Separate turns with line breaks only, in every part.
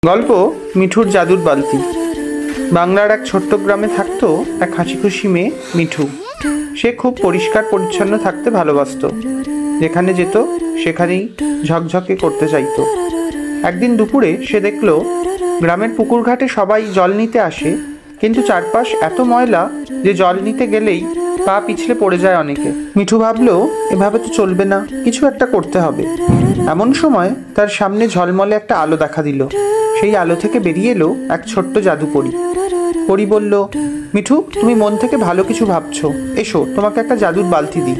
গল্প মিঠুর জাদুর বালতি। বাংলার এক ছোট্ট গ্রামে থাকতো এক হাসিখুশি মেয়ে মিঠু। সে খুব পরিষ্কার পরিচ্ছন্ন থাকতে ভালোবাসত। যেখানে যেত সেখানেই ঝকঝকে করতে চাইতো। একদিন দুপুরে সে দেখলো গ্রামের পুকুর ঘাটে সবাই জল নিতে আসে, কিন্তু চারপাশ এত ময়লা যে জল নিতে গেলেই পা পিছলে পড়ে যায় অনেকে। মিঠু ভাবলো এভাবে তো চলবে না, কিছু একটা করতে হবে। এমন সময় তার সামনে ঝলমলে একটা আলো দেখা দিল। সেই আলো থেকে বেরিয়ে এলো এক ছোট্ট জাদু পরী। পরী বলল, মিঠু, তুমি মন থেকে ভালো কিছু ভাবছো, এসো তোমাকে একটা জাদুর বালতি দিই।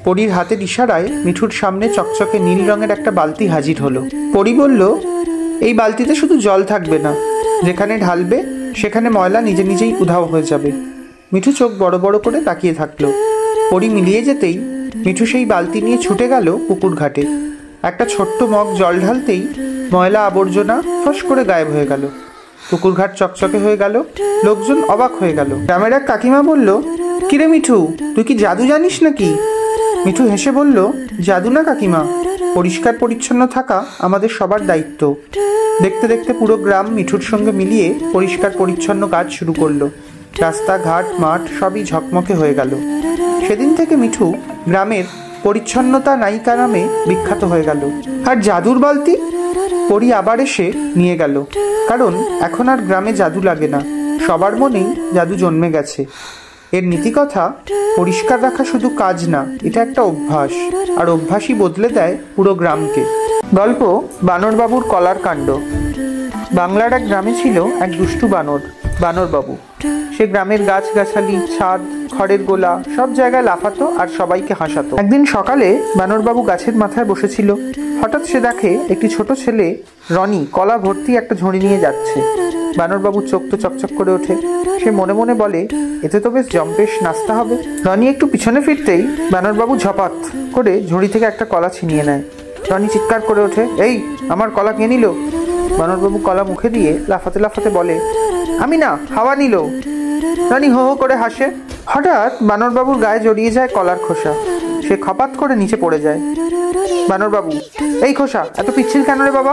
পরীর হাতের ইশারায় মিঠুর সামনে চকচকে নীল রঙের একটা বালতি হাজির হলো। পরী বলল, এই বালতিতে শুধু জল থাকবে না, যেখানে ঢালবে সেখানে ময়লা নিজে নিজেই উধাও হয়ে যাবে। মিঠু চোখ বড় বড় করে তাকিয়ে থাকলো। পরী মিলিয়ে যেতেই মিঠু সেই বালতি নিয়ে ছুটে গেল পুকুর ঘাটে। একটা ছোট্ট মগ জল ঢালতেই ময়লা আবর্জনা ফস করে গায়েব হয়ে গেল। পুকুর ঘাট চকচকে হয়ে গেল। লোকজন অবাক হয়ে গেল। গ্রামের এক কাকিমা বলল, কিরে মিঠু, তুই কি জাদু জানিস নাকি? মিঠু হেসে বলল, জাদু না কাকিমা, পরিষ্কার পরিচ্ছন্ন থাকা আমাদের সবার দায়িত্ব। দেখতে দেখতে পুরো গ্রাম মিঠুর সঙ্গে মিলিয়ে পরিষ্কার পরিচ্ছন্ন কাজ শুরু করলো। রাস্তাঘাট মাঠ সবই ঝকমকে হয়ে গেল। সেদিন থেকে মিঠু গ্রামের পরিচ্ছন্নতা নায়িকা নামে বিখ্যাত হয়ে গেল। আর জাদুর বালতি পরী আবার এসে নিয়ে গেল, কারণ এখন আর গ্রামে জাদু লাগে না, সবার মনেই জাদু জন্মে গেছে। এর নীতিকথা, পরিষ্কার রাখা শুধু কাজ না, এটা একটা অভ্যাস, আর অভ্যাসই বদলে দেয় পুরো গ্রামকে। গল্প বানরবাবুর কলার কাণ্ড। বাংলার এক গ্রামে ছিল এক দুষ্টু বানর, বানরবাবু। সে গ্রামের গাছগাছালি, ছাদ, খড়ের গোলা সব জায়গায় লাফাতো আর সবাইকে হাসাতো। একদিন সকালে বানরবাবু গাছের মাথায় বসেছিল। হঠাৎ সে দেখে একটি ছোট ছেলে রনি কলা ভর্তি একটা ঝুড়ি নিয়ে যাচ্ছে। বানরবাবুর চোখ তো চকচক করে ওঠে। সে মনে মনে বলে, এতে তো বেশ জম্পেশ নাস্তা হবে। রনি একটু পিছনে ফিরতেই বানরবাবু ঝপাত করে ঝুড়ি থেকে একটা কলা ছিনিয়ে নেয়। রনি চিৎকার করে ওঠে, এই, আমার কলা কে নিল? বানরবাবু কলা মুখে দিয়ে লাফাতে লাফাতে বলে, আমি না, হাওয়া নিল। রনি হো হো করে হাসে। হঠাৎ বানরবাবুর গায়ে জড়িয়ে যায় কলার খোসা। সে খপাত করে নিচে পড়ে যায়। বানরবাবু, এই খোসা এত পিচ্ছিল কেন রে বাবা?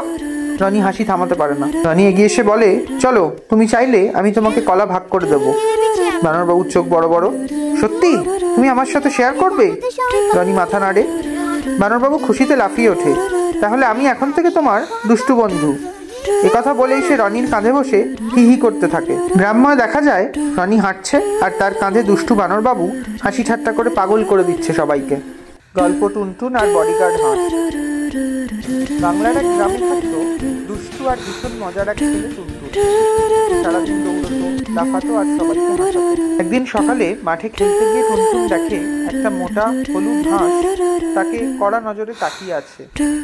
রনি হাসি থামাতে পারে না। রনি এগিয়ে এসে বলে, চলো, তুমি চাইলে আমি তোমাকে কলা ভাগ করে দেবো। বানরবাবুর চোখ বড় বড়, সত্যি? তুমি আমার সাথে শেয়ার করবে? রনি মাথা নাড়ে। বানরবাবু খুশিতে লাফিয়ে ওঠে, তাহলে আমি এখন থেকে তোমার দুষ্টু বন্ধু। একথা বলেই সে রনির কাঁধে বসে হি হি করতে থাকে। গ্রাম্যয় দেখা যায় রনি হাঁটছে আর তার কাঁধে দুষ্টু বানরবাবু হাসি ঠাট্টা করে পাগল করে দিচ্ছে সবাইকে। গল্প টুনটুন আর বডিগার্ড হাঁস। বাংলার এক গ্রামে থাকতো দুষ্টু আর ভীষণ মজার এক ছেলে টুনটুন। সারাদিন দৌড়তো, লাফাতো আর সবাইকে হাসাতো। একদিন সকালে মাঠে খেলতে গিয়ে টুনটুন দেখে একটা মোটা হলুদ হাঁস তাকে কড়া নজরে তাকিয়ে আছে।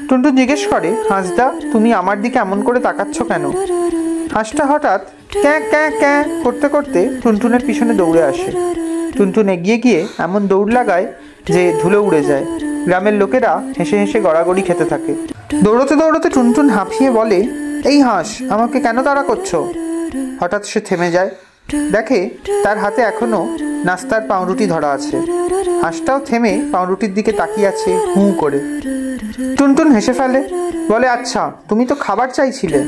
টুনটুন জিজ্ঞেস করে, হাঁসদা, তুমি আমার দিকে এমন করে তাকাচ্ছ কেন? হাঁসটা হঠাৎ ক্যাঁ ক্যাঁ ক্যাঁ করতে করতে টুনটুনের পিছনে দৌড়ে আসে। টুনটুন এগিয়ে গিয়ে এমন দৌড় লাগায় যে ধুলো উড়ে যায়। গ্রামের লোকেরা হেসে হেসে গড়াগড়ি খেতে থাকে। দৌড়তে দৌড়তে টুনটুন হাঁফিয়ে বলে, এই হাঁস, আমাকে কেন তাড়া করছো? হঠাৎ সে থেমে যায়। দেখে তার হাতে এখনো নাস্তার পাউরুটি ধরা আছে। হাঁসটাও থেমে পাউরুটির দিকে তাকিয়ে আছে হু করে। টুনটুন হেসে ফেলে, বলে, আচ্ছা, তুমি তো খাবার চাইছিলে,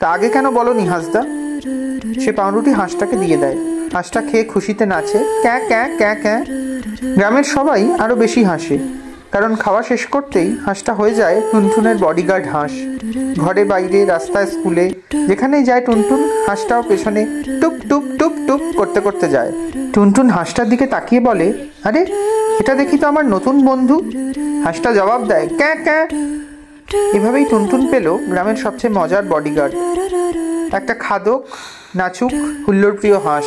তা আগে কেন বলোনি হাঁসদা? সে পাউরুটি হাঁসটাকে দিয়ে দেয়। হাঁসটা খেয়ে খুশিতে নাচে, ক্যাঁ ক্যাঁ ক্যাঁ ক্যাঁ। গ্রামের সবাই আরো বেশি হাসে, কারণ খাওয়া শেষ করতেই হাঁসটা হয়ে যায় টুনটুনের বডিগার্ড হাঁস। ঘরে বাইরে রাস্তায় স্কুলে যেখানেই যায় টুনটুন, হাঁসটাও পেছনে টুপ টুপ টুপ টুপ করতে করতে যায়। টুনটুন হাঁসটার দিকে তাকিয়ে বলে, আরে, এটা দেখি তো আমার নতুন বন্ধু। হাঁসটা জবাব দেয়, ক্যাঁ ক্যাঁ। এভাবেই টুনটুন পেল গ্রামের সবচেয়ে মজার বডিগার্ড, একটা খাদক, নাচুক, হুল্লোড় প্রিয় হাঁস।